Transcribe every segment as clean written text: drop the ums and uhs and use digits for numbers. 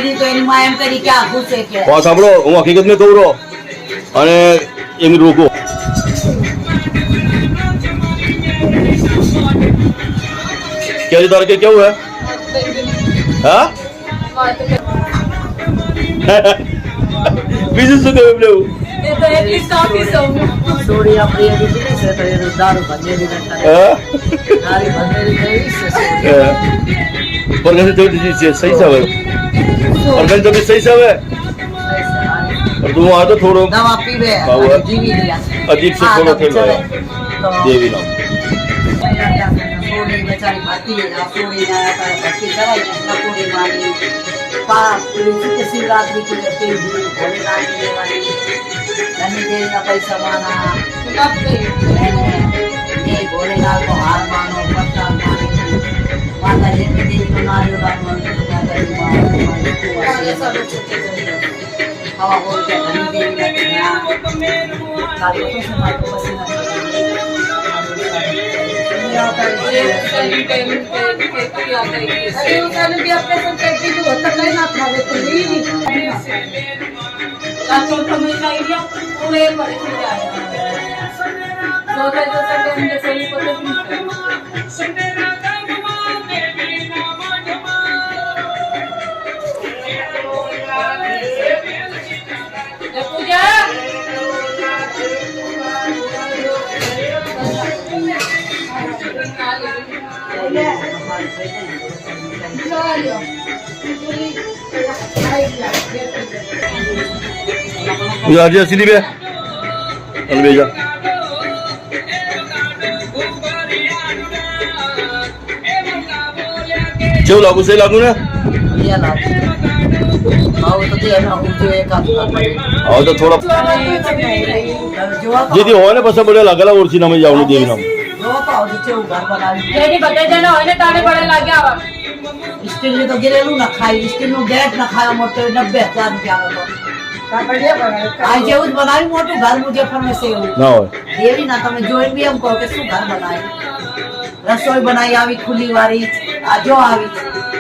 दी तो एनी मायम करी क्या घुसे के और सांभळो હું હકીકતમાં કહું રો અને એમ રોકો क्या तार के क्या हुआ हाँ બીજું શું કહ્યું બ્લો ये तो एक स्टॉप ही सो सोड़ी अपनी ये भी से तो ये दारू बंदे भी करता है दारू बंदे भी से पर कैसे तो सही सब है और कैसे तो सही सब है और तुम आ तो थोड़ा दवा पीवे जीवी लिया अजीब से थोड़ा खेल रहा है देवी नाम सोड़ी बेचारी भाती है सोड़ी ना भक्ति कराई ना पूरी वाली पाप पुलिस शिवरात्रि की करते हुए भोलेनाथ की वाली धनी देवी का पैसा माना कब गई ये भोलेनाथ को हार मानो प्रसाद मानो माता जी की देवी को नारियल मानो माता जी मानो हवा बोल के धनी देवी का ध्यान काली को समाज को पसीना आज सीधी पे अलवेजा क्यों लागू सही लागू ना ये लागू आओ तो दे ना मुझे एक हाथ आओ तो थोड़ा दीदी हो ना पसंद बड़े लागला और सीना में जाऊँ देवी नाम जो पाओ नीचे घर बना जेडी बते जण होने ताने बड़े लागे आवा स्टील में तो गिरेलू ना खाई स्टील में गैस ना खाया मोटे 90,000 रुपया लो बढ़िया बनाई आज जेउज बनाई मोटू घर मुजफ्फर में से ना हो देवी ना तमे जोइन भी हम को के सु घर बनाई रसोई बनाई आवी खुली वाली जो आवी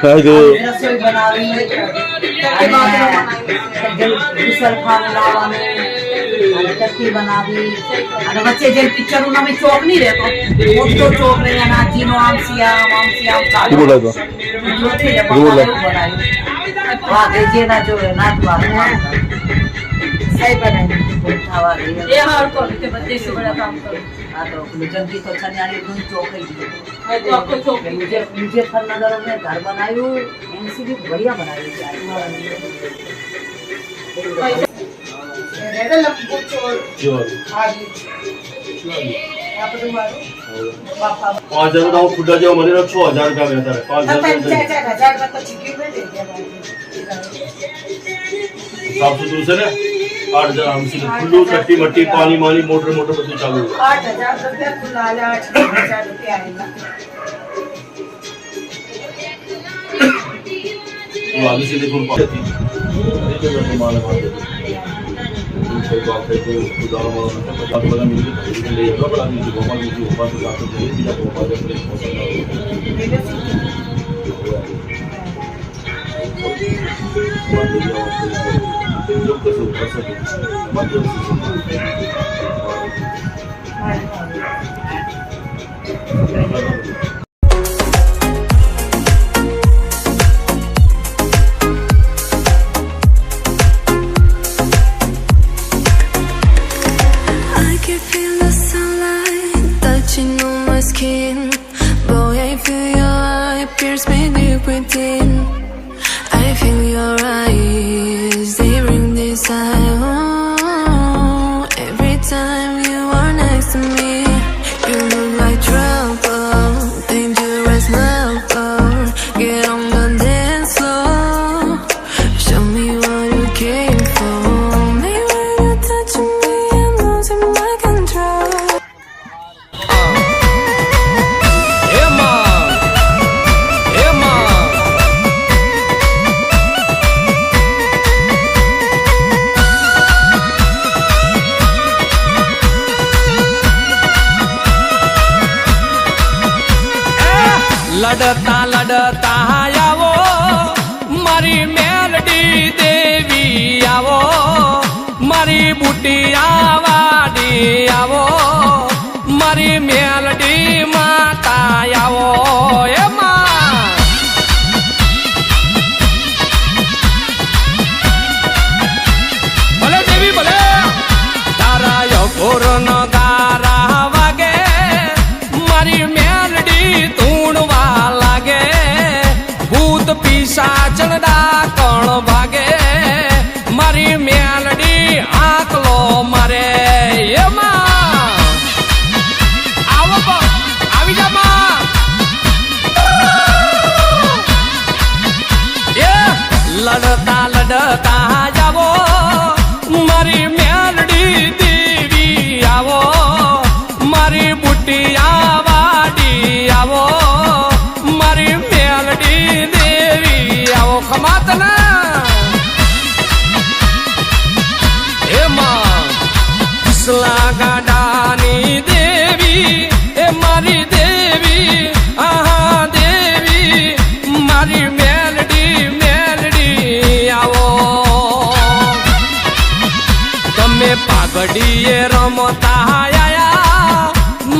रसोई बनावी दूसर खाने लावाने टट्टी बनावी અને વચ્ચે જે પિક્ચર ઉના મે ચોક ની રહેતો મોટો ચોક રે ના જીનો આમ સિયામ કાઢો બોલા તો બનાવી વાહ જે ના જો નાચ વાત सही बनाई खावा ये हार को के बच्चे से बड़ा काम करो हां तो जल्दी तो छन्यारी दून चौक है है तो आपको चौक मुझे फरनगर में घर बनायो एनसी भी बढ़िया बनाई है रेड लंबू चोर जोर हां जी आप तो मारो बापा 5000 का खुदा जो मरे 6000 का बेहतर है 5000 का तो चिकन में दे दिया साफ सुथरू से ना 8000 हमसे खुल्लू टट्टी मट्टी पानी मानी मोटर बस चालू 8000 रुपया खुला 8000 रुपया आएगा तो आगे से देखो पाती देखो तो माल मार दे कोई बात है तो खुदा मार तो 50 वाला मिल के ले जाओ बड़ा नीचे गोपाल नीचे ऊपर से जाते हैं बिना गोपाल अपने पसंद जो कैसे ऊपर से मतलब લડતા લડતા આવો મારી મેલડી બુટિયા વાડી આવો મારી મેલડી માતા આવો એમાં ભલે દેવી ભલે તારા યપુર નો ગારા વાગે મારી મેલડી ધૂણવા લાગે ભૂત પિશાચણ ડાકણ ભાગે મારી મેલડી આકલો મારે એમાં આવો આવી જા એ લડતા લડતા જાવો મારી મેલડી દેવી આવો મારી બુટિયા વાડી આવો મારી મેલડી દેવી આવો ખમાતના એમાં કિસલા ગાડાની દેવી એ મારી દેવી આહા દેવી મારી મેલડી આવો તમે પાઘડીએ રમતા આયા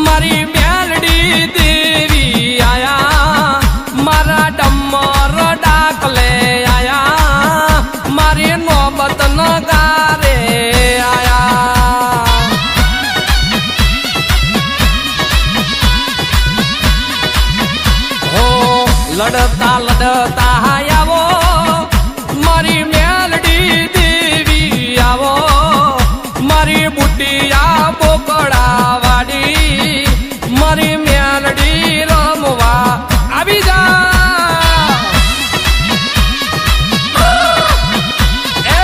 મારી મેલડી દેવી આયા મારા ડમર ડાકલે આયા મારી નોબત નગારે આયા હો લડતા લડતા આવો મારી મેલડી દેવી આવો મારી બુટિયા બોકડા વાડી મારી મેલડી રમવા આવી જા એ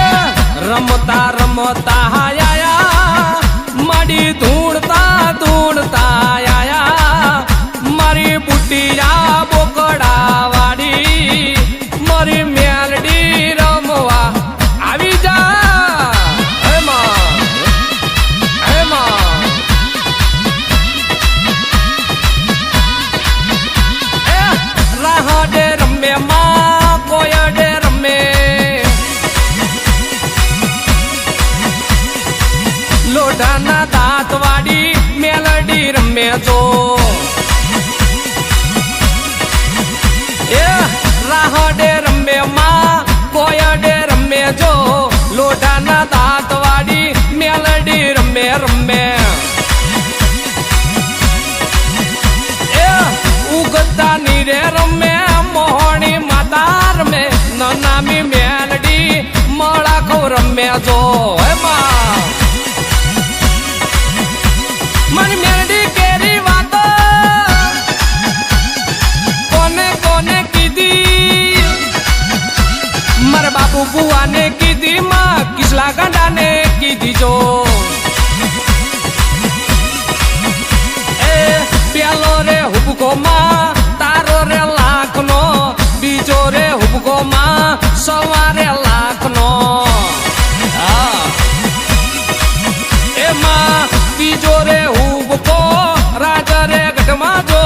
રમતા રમતા આયા માડી ધૂણતા ધૂણતા આયા મારી બુટિયા બોકડા વાડી મારી મેલડી રમવા આવી જા એમાં એ રાહડે રમે માં કોયડે રમે લોઢાના દાંત વાડી મેલડી રમે જો એ રાહડે રમે માં કોયડે રમે જો લોઢાના દાંત વાડી મેલડી રમે રમે એ ઉગતા નીરે રમે મોહણી માતા રમે નામી મેલડી મળાખો રમે જો એમાં મારી મેલડી કેરી વાતો કોને કોને કીધી મારા બાપુ બુઆને કીધી માં કિસલા ગાંડાને કીધી જો એ પેલો રે હુબકો માં તારો રે લાખનો બીજો રે હુબકો માં સવારે લાખનો એમાં બીજો રે હુબકો રાજા રે ગઢમાં જો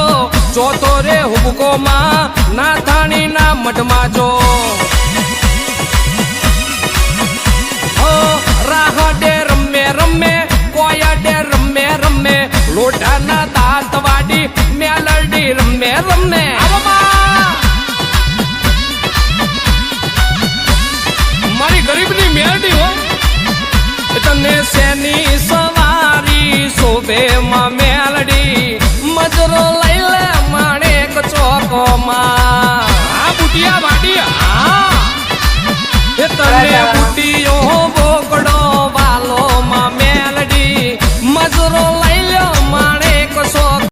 ચોથો રે હુબકો માં નાથાણી ના મઢમાં જો રાહડે રમે રમે કોયડે રમે રમે લોઢાના દાંત વાડી મેલડી રમે રમે મારી ગરીબની મેલડી હો તને શેની સવારી શોભે માં